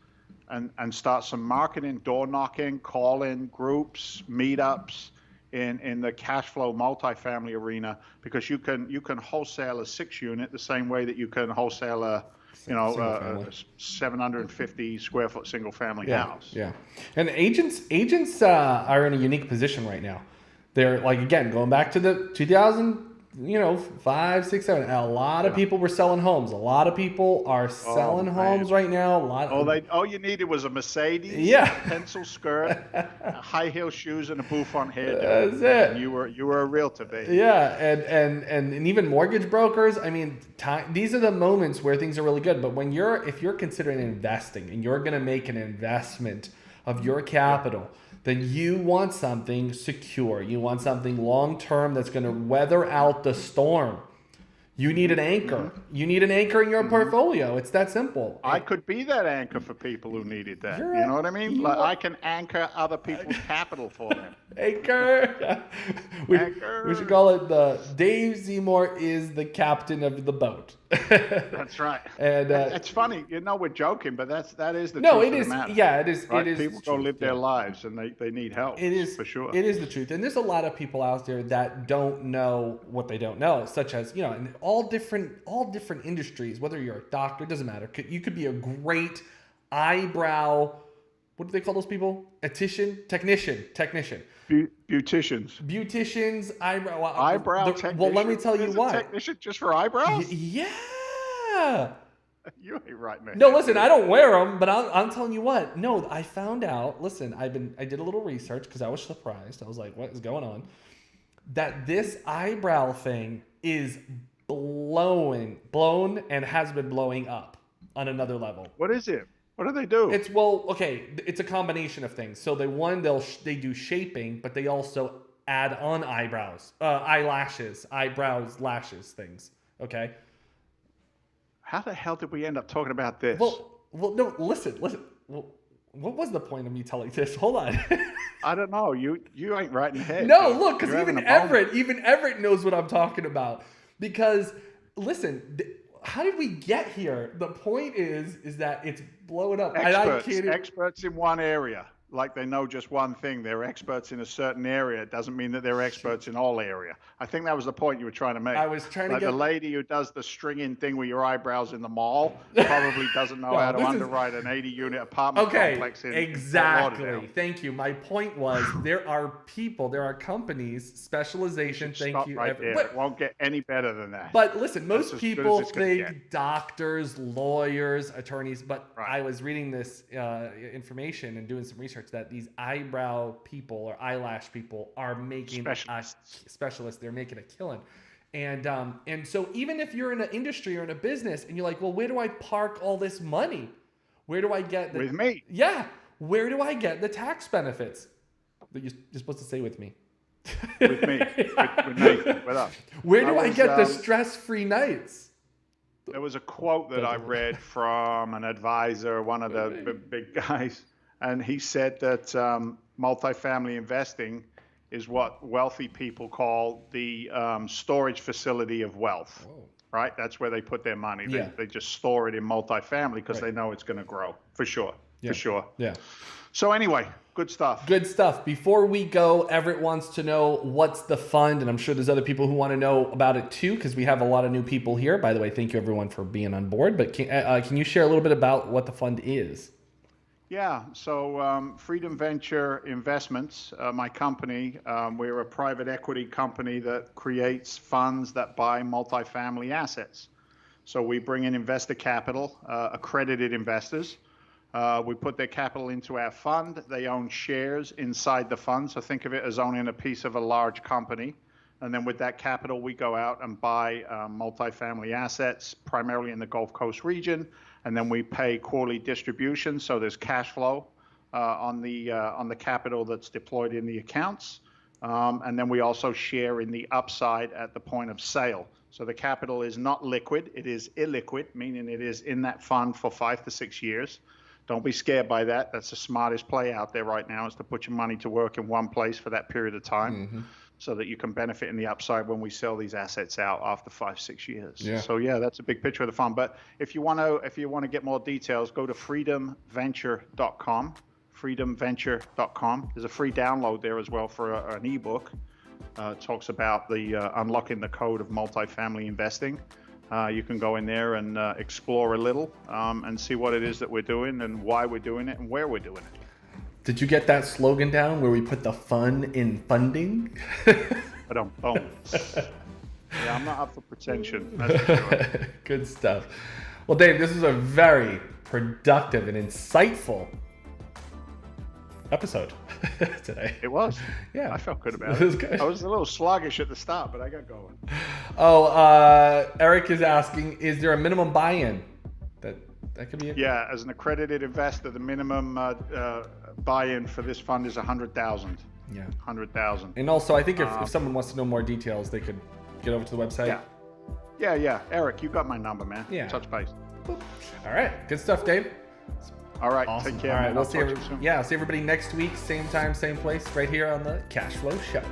and start some marketing, door knocking, calling, groups, meetups in the cash flow multifamily arena, because you can wholesale a 6-unit the same way that you can wholesale a 750 square foot single family house. Yeah. And agents are in a unique position right now. They're like, again, going back to the 5, 6, 7. A lot of people were selling homes. A lot of people are selling homes right now. All you needed was a Mercedes, a pencil skirt, high heel shoes, and a bouffant hairdo. That's it. And you were a realtor, baby. Yeah, and even mortgage brokers. I mean, these are the moments where things are really good. But if you're considering investing and you're going to make an investment of your capital, then you want something secure. You want something long-term that's going to weather out the storm. You need an anchor. You need an anchor in your portfolio. It's that simple. I could be that anchor for people who needed that. You know what I mean? Like I can anchor other people's capital for them. Anchor. We should call it Dave Seymour is the captain of the boat. That's right. And it's funny, we're joking, but that is the truth. No, it is. Yeah, it is. Right? It is. People go live their lives, and they need help. It is for sure. It is the truth, and there's a lot of people out there that don't know what they don't know, such as in all different industries. Whether you're a doctor, it doesn't matter. You could be a great eyebrow. What do they call those people? Technician. Beauticians, eyebrow technician. Well, let me tell you why. Technician just for eyebrows? Yeah. You ain't right, man. No, listen, I don't wear them, but I'm telling you what. No, I found out. Listen, I did a little research because I was surprised. I was like, what is going on? That this eyebrow thing is blown and has been blowing up on another level. What is it? What do they do? It's a combination of things. So they do shaping, but they also add on eyebrows, eyelashes, eyebrows, lashes, things. Okay. How the hell did we end up talking about this? Well, no, listen. Well, what was the point of me telling this? Hold on. I don't know. You ain't right in the head. No, look, because even Everett knows what I'm talking about. Because listen, how did we get here? The point is that it's blowing up. Experts in one area. Like they know just one thing. They're experts in a certain area. It doesn't mean that they're experts in all area. I think that was the point you were trying to make. I was trying to get the lady who does the stringing thing with your eyebrows in the mall probably doesn't know how to underwrite an 80-unit apartment complex in exactly. Thank you. My point was there are companies, specialization. Thank you. Right there. It won't get any better than that. But listen, most people think doctors, lawyers, attorneys. But I was reading this information and doing some research that these eyebrow people or eyelash people are making specialists. They're making a killing. And so even if you're in an industry or in a business and you're like, well, where do I park all this money? Where do I get with me? Yeah. Where do I get the tax benefits? You're supposed to say with me. With me. with Nathan. With us. Where do I get the stress-free nights? There was a quote that I read from an advisor, one of the big guys. And he said that multifamily investing is what wealthy people call the storage facility of wealth, right? That's where they put their money. They just store it in multifamily because they know it's going to grow, for sure. Yeah. So anyway, good stuff. Good stuff. Before we go, Everett wants to know what's the fund, and I'm sure there's other people who want to know about it too because we have a lot of new people here. By the way, thank you everyone for being on board. But can you share a little bit about what the fund is? Yeah, so Freedom Venture Investments, my company, we're a private equity company that creates funds that buy multifamily assets. So we bring in investor capital, accredited investors. We put their capital into our fund. They own shares inside the fund. So think of it as owning a piece of a large company. And then with that capital, we go out and buy multifamily assets, primarily in the Gulf Coast region. And then we pay quarterly distributions, so there's cash flow on the capital that's deployed in the accounts. And then we also share in the upside at the point of sale. So the capital is not liquid, it is illiquid, meaning it is in that fund for 5 to 6 years. Don't be scared by that. That's the smartest play out there right now, is to put your money to work in one place for that period of time. So that you can benefit in the upside when we sell these assets out after 5, 6 years. Yeah. So yeah, that's a big picture of the fund. But if you want to get more details, go to freedomventure.com. Freedomventure.com. There's a free download there as well for an ebook. It talks about the unlocking the code of multifamily investing. You can go in there and explore a little and see what it is that we're doing and why we're doing it and where we're doing it. Did you get that slogan down where we put the fun in funding? Yeah, I'm not up for pretension. That's for sure. Good stuff. Well, Dave, this is a very productive and insightful episode today. It was. Yeah. I felt good about it. It was good. I was a little sluggish at the start, but I got going. Oh, Eric is asking, is there a minimum buy-in? That could be it. Yeah, as an accredited investor, the minimum buy-in for this fund is 100,000. Yeah. 100,000. And also, I think if someone wants to know more details, they could get over to the website. Yeah. Eric, you got my number, man. Yeah. Touch base. All right. Good stuff, Dave. All right. Awesome. Take care. All right. Man. We'll I'll see talk to you soon. see everybody next week, same time, same place, right here on the Cash Flow Show.